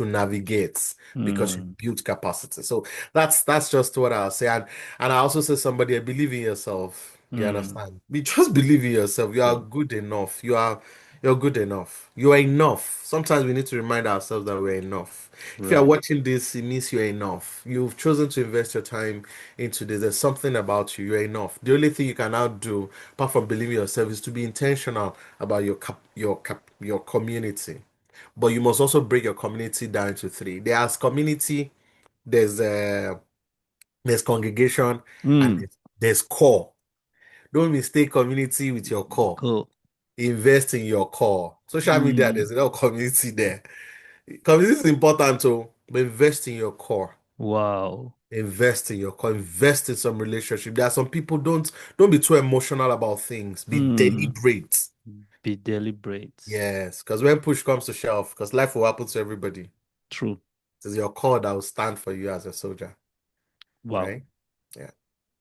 navigate because you Hmm. build capacity. So that's just what I'll say. And I also say somebody believe in yourself. You Hmm. understand? Be just believe in yourself. You are Yeah. good enough. You're good enough. You are enough. Sometimes we need to remind ourselves that we're enough. If you are Right. watching this, it means you're enough. You've chosen to invest your time into this. There's something about you. You're enough. The only thing you can now do, apart from believing in yourself, is to be intentional about your community. But you must also break your community down into three. There's community, there's there's congregation, and Hmm. there's core. Don't mistake community with your core. Cool. Invest in your core. Social media, Hmm. there's no community there. Community is important too, but invest in your core. Wow. Invest in your core. Invest in some relationship. There are some people don't be too emotional about things. Be Hmm. deliberate. Be deliberate. Yes, because when push comes to shove, because life will happen to everybody. True. It's your core that will stand for you as a soldier, Wow. right? Yeah.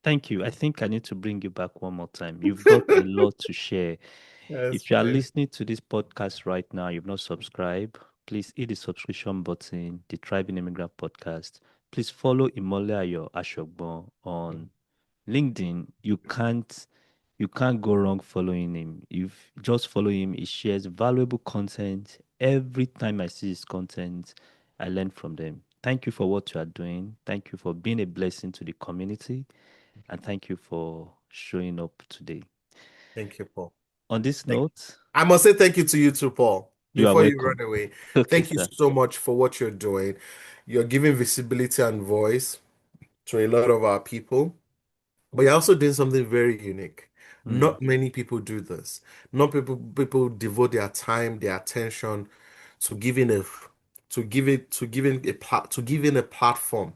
Thank you. I think I need to bring you back one more time. You've got a lot to share. That's If you are fine. listening to this podcast right now, you've not subscribed, please hit the subscription button, the Thriving Immigrant Podcast. Please follow Imoleayo Ashogbon on LinkedIn. You can't go wrong following him. If just follow him, he shares valuable content. Every time I see his content, I learn from them. Thank you for what you are doing. Thank you for being a blessing to the community. And thank you for showing up today. Thank you, Paul. On this Thank note, I must say thank you to you too, Paul. You are Before you run welcome. away, Okay, thank you sir. so much for what you're doing. You're giving visibility and voice to a lot of our people. But you're also doing something very unique. Mm, Not many people do this. Not people devote their time, their attention to giving a to giving a platform,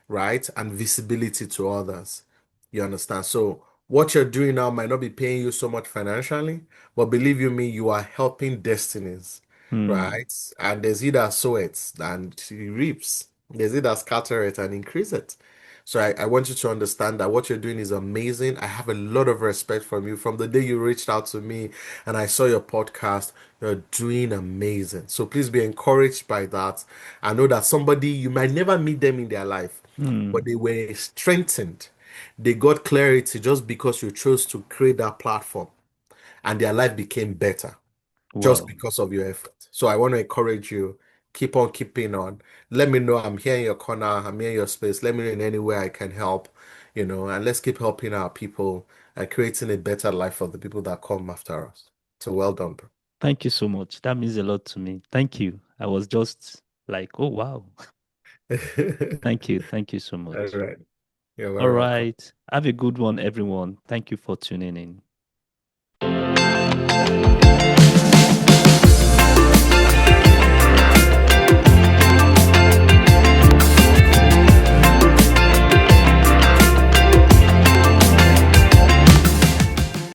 right? And visibility to others. You understand? So what you're doing now might not be paying you so much financially, but believe you me, you are helping destinies, mm, right? And there's he that sow it and he reaps. There's he that scatter it and increase it. So I want you to understand that what you're doing is amazing. I have a lot of respect from you. From the day you reached out to me and I saw your podcast, you're doing amazing. So please be encouraged by that. I know that somebody, you might never meet them in their life, but mm. they were strengthened. They got clarity just because you chose to create that platform and their life became better just Wow. because of your effort. So I want to encourage you, keep on keeping on. Let me know I'm here in your corner, I'm here in your space. Let me know in any way I can help, and let's keep helping our people and creating a better life for the people that come after us. So well done, bro. Thank you so much. That means a lot to me. Thank you. I was just like, oh, wow. Thank you. Thank you so All much. right. You're All very welcome. right. Have a good one, everyone. Thank you for tuning in.